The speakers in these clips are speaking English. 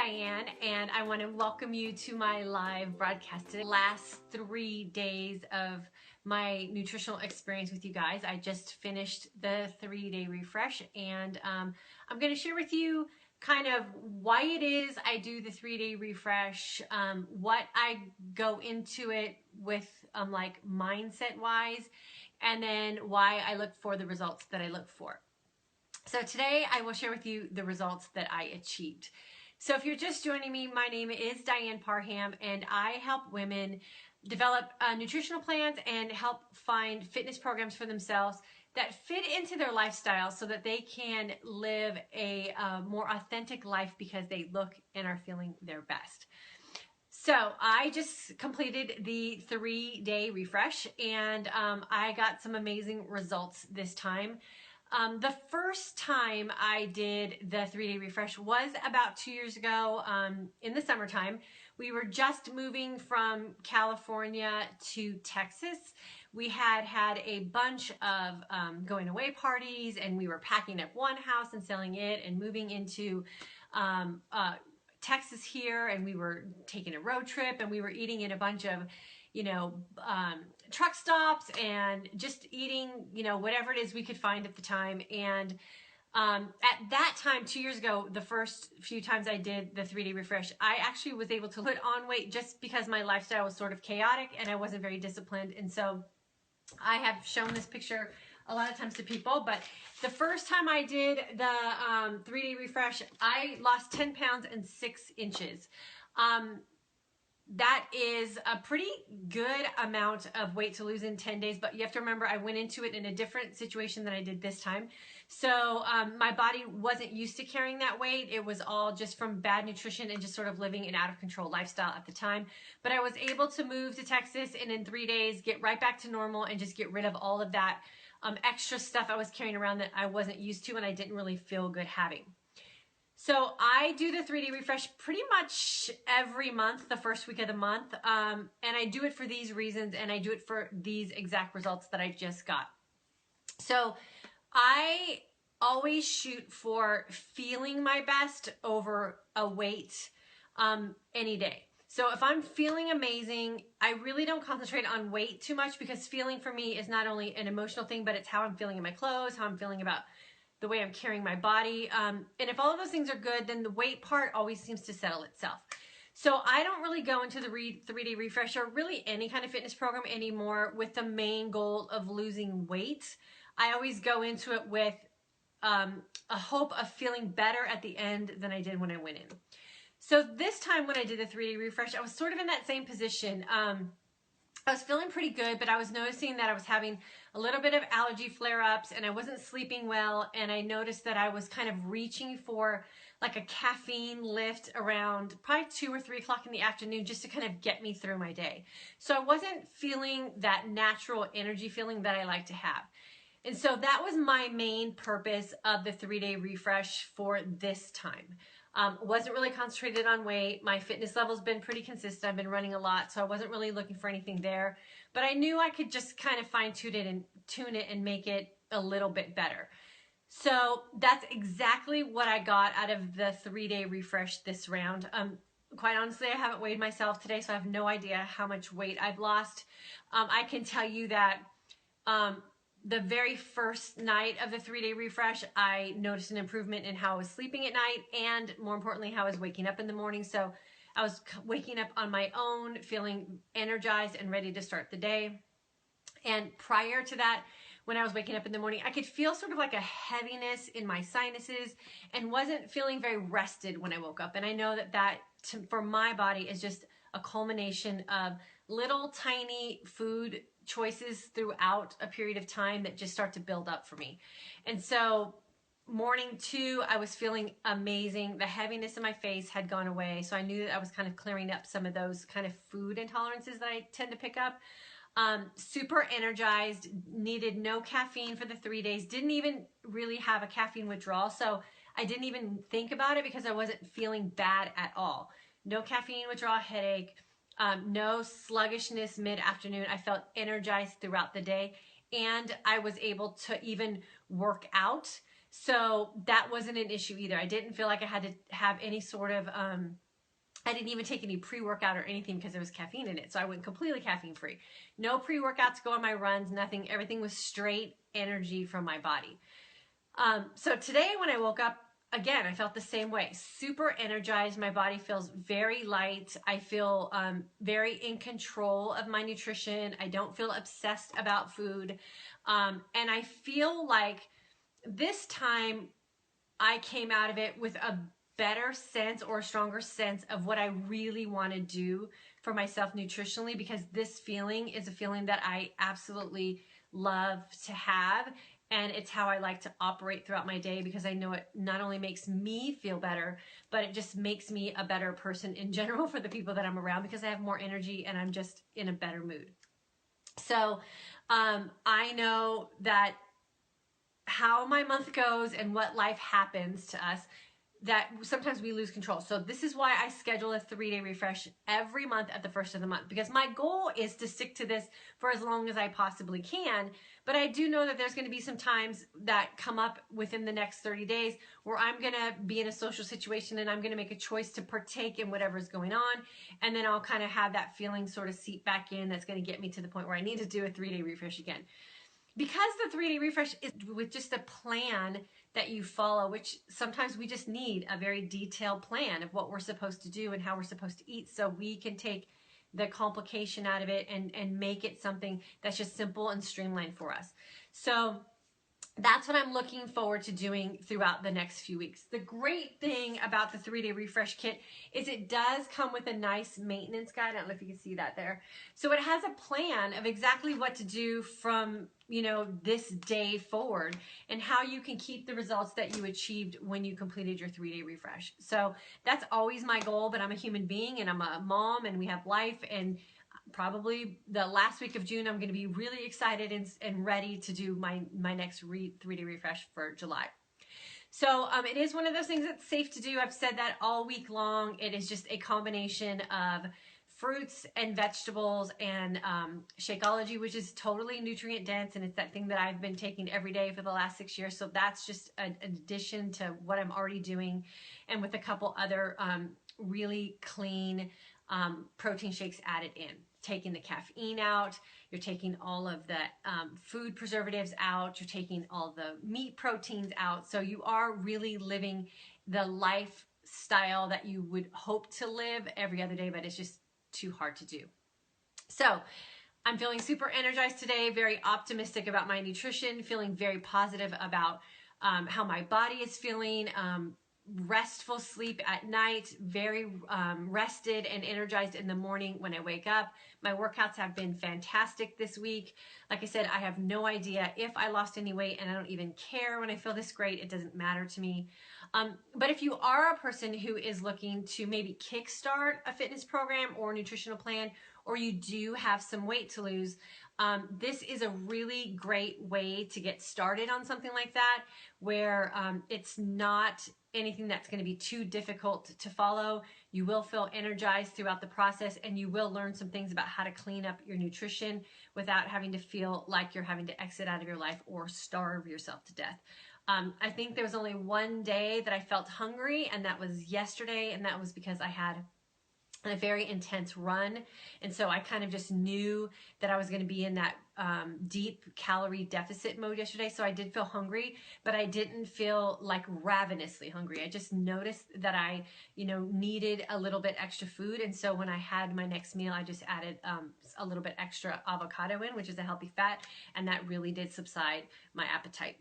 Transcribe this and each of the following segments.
Diane, and I want to welcome you to my live broadcast today. Last 3 days of my nutritional experience with you guys. I just finished the 3-day refresh, and I'm going to share with you kind of why it is I do the 3-day refresh, what I go into it with like mindset wise, and then why I look for the results that I look for. So today I will share with you the results that I achieved. So if you're just joining me, my name is Diane Parham, and I help women develop nutritional plans and help find fitness programs for themselves that fit into their lifestyle so that they can live a more authentic life because they look and are feeling their best. So I just completed the 3-day refresh, and I got some amazing results this time. The first time I did the 3-day refresh was about 2 years ago in the summertime. We were just moving from California to Texas. We had a bunch of going away parties, and we were packing up one house and selling it and moving into Texas here, and we were taking a road trip, and we were eating in a bunch of truck stops and just eating, whatever it is we could find at the time. And at that time, 2 years ago, the first few times I did the 3-day refresh, I actually was able to put on weight just because my lifestyle was sort of chaotic and I wasn't very disciplined. And so I have shown this picture a lot of times to people, but the first time I did the 3-day refresh, I lost 10 pounds and 6 inches. That is a pretty good amount of weight to lose in 10 days, but you have to remember I went into it in a different situation than I did this time. So my body wasn't used to carrying that weight. It was all just from bad nutrition and just sort of living an out of control lifestyle at the time. But I was able to move to Texas and in 3 days get right back to normal and just get rid of all of that extra stuff I was carrying around that I wasn't used to and I didn't really feel good having. So I do the 3-day refresh pretty much every month, the first week of the month, and I do it for these reasons, and I do it for these exact results that I just got. So I always shoot for feeling my best over a weight any day. So if I'm feeling amazing, I really don't concentrate on weight too much, because feeling for me is not only an emotional thing, but it's how I'm feeling in my clothes, how I'm feeling about the way I'm carrying my body. And if all of those things are good, then the weight part always seems to settle itself. So I don't really go into the 3-day refresh or really any kind of fitness program anymore with the main goal of losing weight. I always go into it with a hope of feeling better at the end than I did when I went in. So this time when I did the 3-day refresh, I was sort of in that same position. I was feeling pretty good, but I was noticing that I was having a little bit of allergy flare-ups and I wasn't sleeping well, and I noticed that I was kind of reaching for like a caffeine lift around probably 2 or 3 o'clock in the afternoon just to kind of get me through my day. So I wasn't feeling that natural energy feeling that I like to have. And so that was my main purpose of the 3-day refresh for this time. Wasn't really concentrated on weight. My fitness level's been pretty consistent. I've been running a lot, so I wasn't really looking for anything there. But I knew I could just kind of fine-tune it and make it a little bit better. So that's exactly what I got out of the 3-day refresh this round. Quite honestly, I haven't weighed myself today, so I have no idea how much weight I've lost. I can tell you that the very first night of the 3-day refresh, I noticed an improvement in how I was sleeping at night, and more importantly, how I was waking up in the morning. So I was waking up on my own, feeling energized and ready to start the day. And prior to that, when I was waking up in the morning, I could feel sort of like a heaviness in my sinuses and wasn't feeling very rested when I woke up. And I know that for my body is just a culmination of little tiny food choices throughout a period of time that just start to build up for me. And so morning 2, I was feeling amazing. The heaviness in my face had gone away. So I knew that I was kind of clearing up some of those kind of food intolerances that I tend to pick up. Super energized, needed no caffeine for the 3 days, didn't even really have a caffeine withdrawal. So I didn't even think about it because I wasn't feeling bad at all. No caffeine withdrawal, headache. No sluggishness mid-afternoon. I felt energized throughout the day, and I was able to even work out. So that wasn't an issue either. I didn't feel like I had to have any sort of, I didn't even take any pre-workout or anything because there was caffeine in it. So I went completely caffeine free. No pre-workouts go on my runs, nothing. Everything was straight energy from my body. So today when I woke up, again, I felt the same way. Super energized. My body feels very light. I feel very in control of my nutrition. I don't feel obsessed about food. And I feel like this time I came out of it with a better sense or a stronger sense of what I really want to do for myself nutritionally, because this feeling is a feeling that I absolutely love to have. And it's how I like to operate throughout my day, because I know it not only makes me feel better, but it just makes me a better person in general for the people that I'm around, because I have more energy and I'm just in a better mood. So I know that how my month goes and what life happens to us, that sometimes we lose control. So this is why I schedule a 3-day refresh every month at the first of the month, because my goal is to stick to this for as long as I possibly can. But I do know that there's going to be some times that come up within the next 30 days where I'm going to be in a social situation and I'm going to make a choice to partake in whatever's going on. And then I'll kind of have that feeling sort of seep back in that's going to get me to the point where I need to do a 3-day refresh again. Because the 3-day refresh is with just a plan that you follow, which sometimes we just need a very detailed plan of what we're supposed to do and how we're supposed to eat, so we can take the complication out of it and make it something that's just simple and streamlined for us. So that's what I'm looking forward to doing throughout the next few weeks. The great thing about the 3-day refresh kit is it does come with a nice maintenance guide. I don't know if you can see that there. So it has a plan of exactly what to do from, this day forward, and how you can keep the results that you achieved when you completed your 3-day refresh. So that's always my goal, but I'm a human being and I'm a mom and we have life, and probably the last week of June, I'm going to be really excited and ready to do my next 3-day refresh for July. So it is one of those things that's safe to do. I've said that all week long. It is just a combination of fruits and vegetables and Shakeology, which is totally nutrient dense, and it's that thing that I've been taking every day for the last 6 years. So that's just an addition to what I'm already doing, and with a couple other really clean protein shakes added in. Taking the caffeine out, you're taking all of the food preservatives out, you're taking all the meat proteins out. So you are really living the lifestyle that you would hope to live every other day, but it's just too hard to do. So I'm feeling super energized today, very optimistic about my nutrition, feeling very positive about how my body is feeling. Restful sleep at night, very rested and energized in the morning when I wake up. My workouts have been fantastic this week. Like I said, I have no idea if I lost any weight, and I don't even care when I feel this great. It doesn't matter to me. But if you are a person who is looking to maybe kickstart a fitness program or nutritional plan, or you do have some weight to lose, this is a really great way to get started on something like that, where it's not anything that's going to be too difficult to follow. You will feel energized throughout the process, and you will learn some things about how to clean up your nutrition without having to feel like you're having to exit out of your life or starve yourself to death. I think there was only one day that I felt hungry, and that was yesterday, and that was because I had a very intense run, and so I kind of just knew that I was going to be in that deep calorie deficit mode yesterday. So I did feel hungry, but I didn't feel like ravenously hungry. I just noticed that I needed a little bit extra food, and so when I had my next meal, I just added a little bit extra avocado in, which is a healthy fat, and that really did subside my appetite.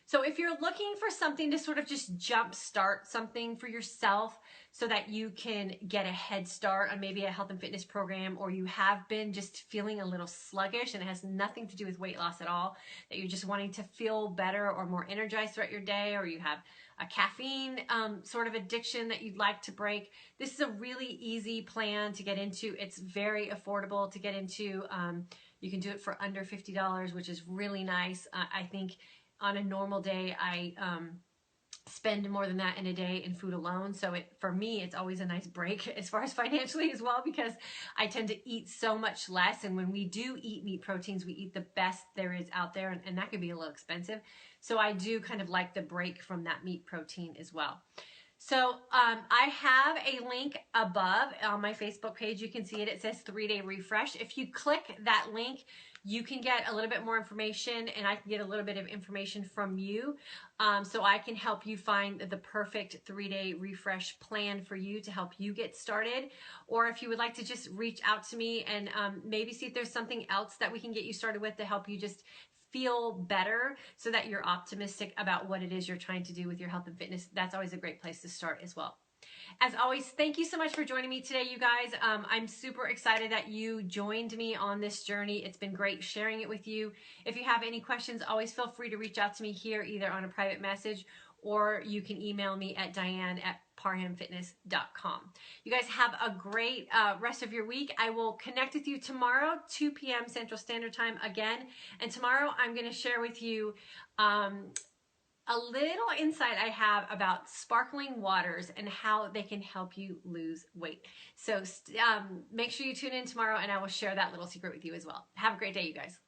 So if you're looking for something to sort of just jumpstart something for yourself so that you can get a head start on maybe a health and fitness program, or you have been just feeling a little sluggish and it has nothing to do with weight loss at all, that you're just wanting to feel better or more energized throughout your day, or you have a caffeine sort of addiction that you'd like to break, this is a really easy plan to get into. It's very affordable to get into. You can do it for under $50, which is really nice. I think on a normal day, I spend more than that in a day in food alone. So for me, it's always a nice break as far as financially as well, because I tend to eat so much less. And when we do eat meat proteins, we eat the best there is out there. And that can be a little expensive. So I do kind of like the break from that meat protein as well. So I have a link above on my Facebook page. You can see it. It says 3-day refresh. If you click that link, you can get a little bit more information, and I can get a little bit of information from you, so I can help you find the perfect 3-day refresh plan for you to help you get started. Or if you would like to just reach out to me and maybe see if there's something else that we can get you started with to help you just feel better so that you're optimistic about what it is you're trying to do with your health and fitness, that's always a great place to start as well. As always, thank you so much for joining me today, you guys. I'm super excited that you joined me on this journey. It's been great sharing it with you. If you have any questions, always feel free to reach out to me here, either on a private message, or you can email me at diane@parhamfitness.com. You guys have a great rest of your week. I will connect with you tomorrow, 2 p.m. Central Standard Time again. And tomorrow I'm going to share with you a little insight I have about sparkling waters and how they can help you lose weight. So make sure you tune in tomorrow, and I will share that little secret with you as well. Have a great day, you guys.